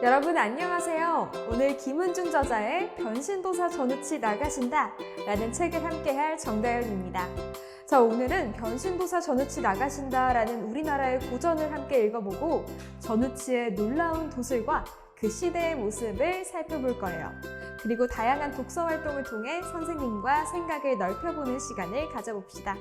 여러분 안녕하세요. 오늘 김은중 저자의 변신도사 전우치 나가신다 라는 책을 함께할 정다연입니다. 자, 오늘은 변신도사 전우치 나가신다 라는 우리나라의 고전을 함께 읽어보고 전우치의 놀라운 도술과 그 시대의 모습을 살펴볼 거예요. 그리고 다양한 독서 활동을 통해 선생님과 생각을 넓혀보는 시간을 가져봅시다.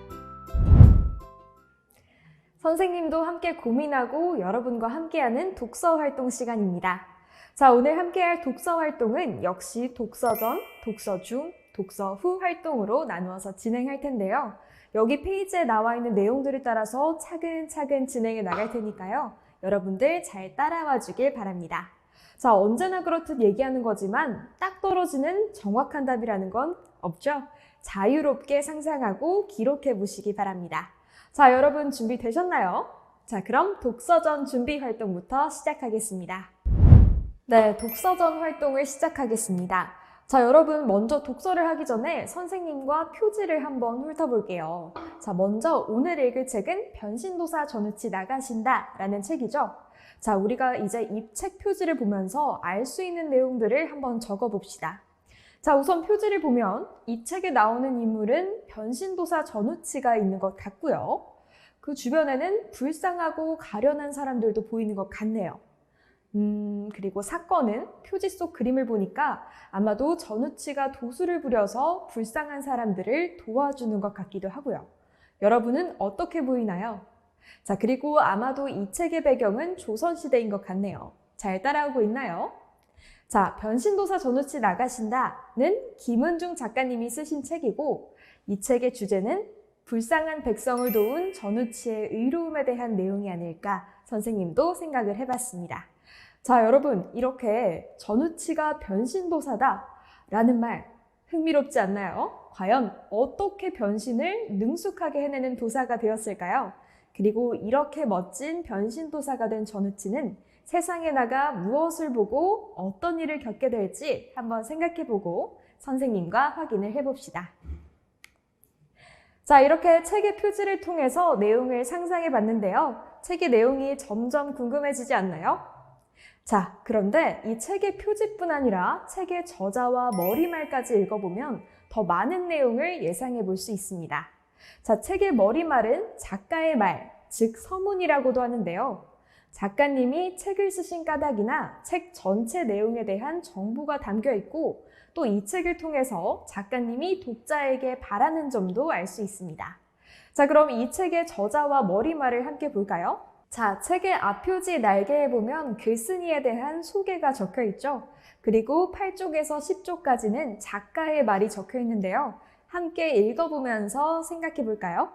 선생님도 함께 고민하고 여러분과 함께하는 독서 활동 시간입니다. 자, 오늘 함께할 독서 활동은 역시 독서 전, 독서 중, 독서 후 활동으로 나누어서 진행할 텐데요. 여기 페이지에 나와 있는 내용들을 따라서 차근차근 진행해 나갈 테니까요. 여러분들 잘 따라와 주길 바랍니다. 자, 언제나 그렇듯 얘기하는 거지만 딱 떨어지는 정확한 답이라는 건 없죠? 자유롭게 상상하고 기록해 보시기 바랍니다. 자, 여러분 준비되셨나요? 자, 그럼 독서전 준비 활동부터 시작하겠습니다. 네, 독서전 활동을 시작하겠습니다. 자, 여러분 먼저 독서를 하기 전에 선생님과 표지를 한번 훑어볼게요. 자, 먼저 오늘 읽을 책은 변신도사 전우치 나가신다 라는 책이죠. 자, 우리가 이제 이 책 표지를 보면서 알 수 있는 내용들을 한번 적어봅시다. 자, 우선 표지를 보면 이 책에 나오는 인물은 변신도사 전우치가 있는 것 같고요. 그 주변에는 불쌍하고 가련한 사람들도 보이는 것 같네요. 그리고 사건은 표지 속 그림을 보니까 아마도 전우치가 도술을 부려서 불쌍한 사람들을 도와주는 것 같기도 하고요. 여러분은 어떻게 보이나요? 자, 그리고 아마도 이 책의 배경은 조선시대인 것 같네요. 잘 따라오고 있나요? 자, 변신도사 전우치 나가신다는 김은중 작가님이 쓰신 책이고 이 책의 주제는 불쌍한 백성을 도운 전우치의 의로움에 대한 내용이 아닐까 선생님도 생각을 해봤습니다. 자, 여러분 이렇게 전우치가 변신도사다 라는 말 흥미롭지 않나요? 과연 어떻게 변신을 능숙하게 해내는 도사가 되었을까요? 그리고 이렇게 멋진 변신도사가 된 전우치는 세상에 나가 무엇을 보고 어떤 일을 겪게 될지 한번 생각해보고 선생님과 확인을 해봅시다. 자, 이렇게 책의 표지를 통해서 내용을 상상해 봤는데요. 책의 내용이 점점 궁금해지지 않나요? 자, 그런데 이 책의 표지뿐 아니라 책의 저자와 머리말까지 읽어보면 더 많은 내용을 예상해 볼 수 있습니다. 자, 책의 머리말은 작가의 말, 즉 서문이라고도 하는데요. 작가님이 책을 쓰신 까닭이나 책 전체 내용에 대한 정보가 담겨 있고 또 이 책을 통해서 작가님이 독자에게 바라는 점도 알 수 있습니다. 자, 그럼 이 책의 저자와 머리말을 함께 볼까요? 자, 책의 앞표지 날개에 보면 글쓴이에 대한 소개가 적혀 있죠. 그리고 8쪽에서 10쪽까지는 작가의 말이 적혀 있는데요. 함께 읽어보면서 생각해 볼까요?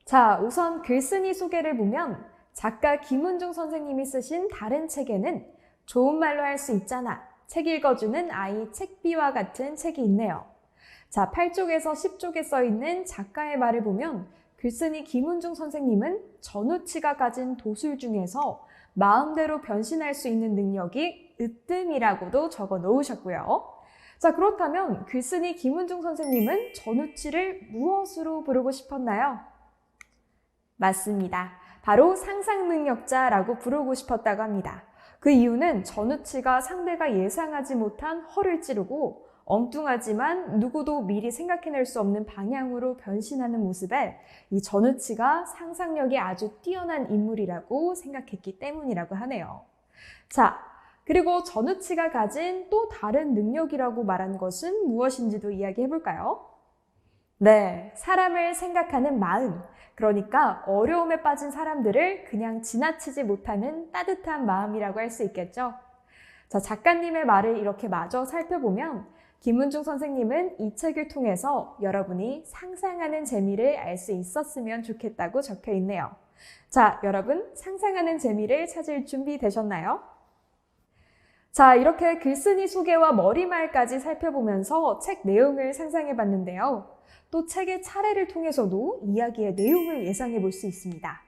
자, 우선 글쓴이 소개를 보면 작가 김은중 선생님이 쓰신 다른 책에는 좋은 말로 할 수 있잖아, 책 읽어주는 아이 책비와 같은 책이 있네요. 자, 8쪽에서 10쪽에 써있는 작가의 말을 보면 글쓴이 김은중 선생님은 전우치가 가진 도술 중에서 마음대로 변신할 수 있는 능력이 으뜸이라고도 적어 놓으셨고요. 자, 그렇다면 글쓴이 김은중 선생님은 전우치를 무엇으로 부르고 싶었나요? 맞습니다. 바로 상상능력자라고 부르고 싶었다고 합니다. 그 이유는 전우치가 상대가 예상하지 못한 허를 찌르고 엉뚱하지만 누구도 미리 생각해낼 수 없는 방향으로 변신하는 모습에 이 전우치가 상상력이 아주 뛰어난 인물이라고 생각했기 때문이라고 하네요. 자, 그리고 전우치가 가진 또 다른 능력이라고 말한 것은 무엇인지도 이야기해볼까요? 네, 사람을 생각하는 마음, 그러니까 어려움에 빠진 사람들을 그냥 지나치지 못하는 따뜻한 마음이라고 할 수 있겠죠. 자, 작가님의 말을 이렇게 마저 살펴보면 김은중 선생님은 이 책을 통해서 여러분이 상상하는 재미를 알 수 있었으면 좋겠다고 적혀 있네요. 자, 여러분 상상하는 재미를 찾을 준비 되셨나요? 자, 이렇게 글쓴이 소개와 머리말까지 살펴보면서 책 내용을 상상해 봤는데요. 또 책의 차례를 통해서도 이야기의 내용을 예상해 볼 수 있습니다.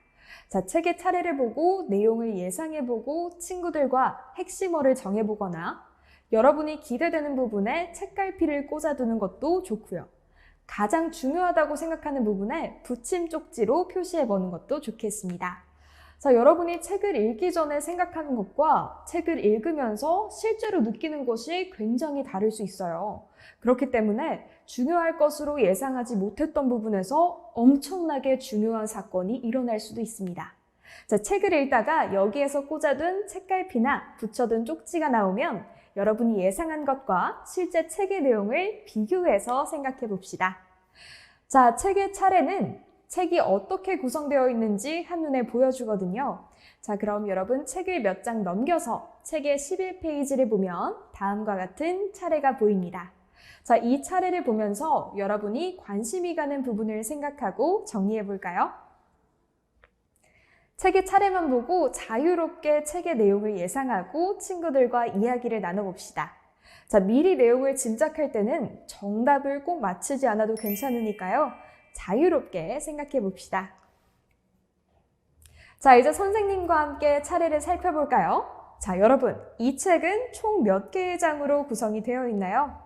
자, 책의 차례를 보고 내용을 예상해 보고 친구들과 핵심어를 정해 보거나 여러분이 기대되는 부분에 책갈피를 꽂아두는 것도 좋고요. 가장 중요하다고 생각하는 부분에 붙임 쪽지로 표시해 보는 것도 좋겠습니다. 자, 여러분이 책을 읽기 전에 생각하는 것과 책을 읽으면서 실제로 느끼는 것이 굉장히 다를 수 있어요. 그렇기 때문에 중요할 것으로 예상하지 못했던 부분에서 엄청나게 중요한 사건이 일어날 수도 있습니다. 자, 책을 읽다가 여기에서 꽂아둔 책갈피나 붙여둔 쪽지가 나오면 여러분이 예상한 것과 실제 책의 내용을 비교해서 생각해 봅시다. 자, 책의 차례는 책이 어떻게 구성되어 있는지 한눈에 보여주거든요. 자, 그럼 여러분 책을 몇 장 넘겨서 책의 11페이지를 보면 다음과 같은 차례가 보입니다. 자, 이 차례를 보면서 여러분이 관심이 가는 부분을 생각하고 정리해 볼까요? 책의 차례만 보고 자유롭게 책의 내용을 예상하고 친구들과 이야기를 나눠봅시다. 자, 미리 내용을 짐작할 때는 정답을 꼭 맞히지 않아도 괜찮으니까요. 자유롭게 생각해 봅시다. 자, 이제 선생님과 함께 차례를 살펴볼까요? 자, 여러분, 이 책은 총 몇 개의 장으로 구성이 되어 있나요?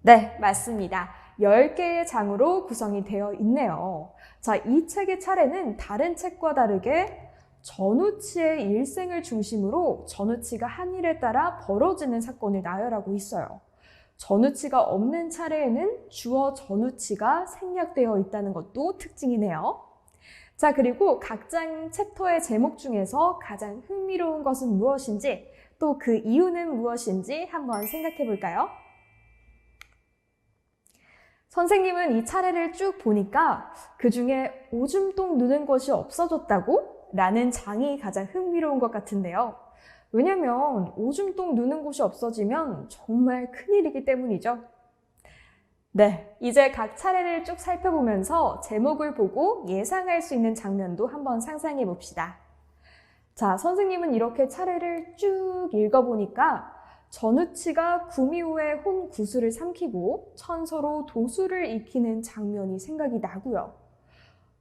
네, 맞습니다. 10개의 장으로 구성이 되어 있네요. 자, 이 책의 차례는 다른 책과 다르게 전우치의 일생을 중심으로 전우치가 한 일에 따라 벌어지는 사건을 나열하고 있어요. 전우치가 없는 차례에는 주어 전우치가 생략되어 있다는 것도 특징이네요. 자, 그리고 각 장 챕터의 제목 중에서 가장 흥미로운 것은 무엇인지, 또 그 이유는 무엇인지 한번 생각해 볼까요? 선생님은 이 차례를 쭉 보니까 그 중에 오줌똥 누는 것이 없어졌다고? 라는 장이 가장 흥미로운 것 같은데요. 왜냐면 오줌똥 누는 곳이 없어지면 정말 큰일이기 때문이죠. 네, 이제 각 차례를 쭉 살펴보면서 제목을 보고 예상할 수 있는 장면도 한번 상상해 봅시다. 자, 선생님은 이렇게 차례를 쭉 읽어보니까 전우치가 구미호의 혼 구수를 삼키고 천서로 도수를 익히는 장면이 생각이 나고요.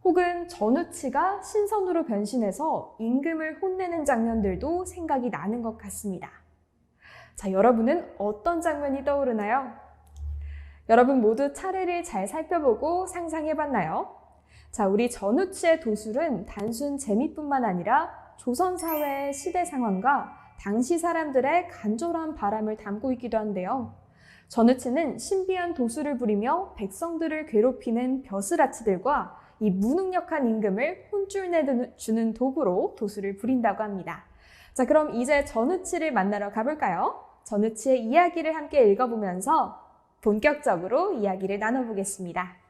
혹은 전우치가 신선으로 변신해서 임금을 혼내는 장면들도 생각이 나는 것 같습니다. 자, 여러분은 어떤 장면이 떠오르나요? 여러분 모두 차례를 잘 살펴보고 상상해봤나요? 자, 우리 전우치의 도술은 단순 재미뿐만 아니라 조선사회의 시대 상황과 당시 사람들의 간절한 바람을 담고 있기도 한데요. 전우치는 신비한 도술을 부리며 백성들을 괴롭히는 벼슬아치들과 이 무능력한 임금을 혼쭐 내주는 도구로 도술을 부린다고 합니다. 자, 그럼 이제 전우치를 만나러 가볼까요? 전우치의 이야기를 함께 읽어보면서 본격적으로 이야기를 나눠보겠습니다.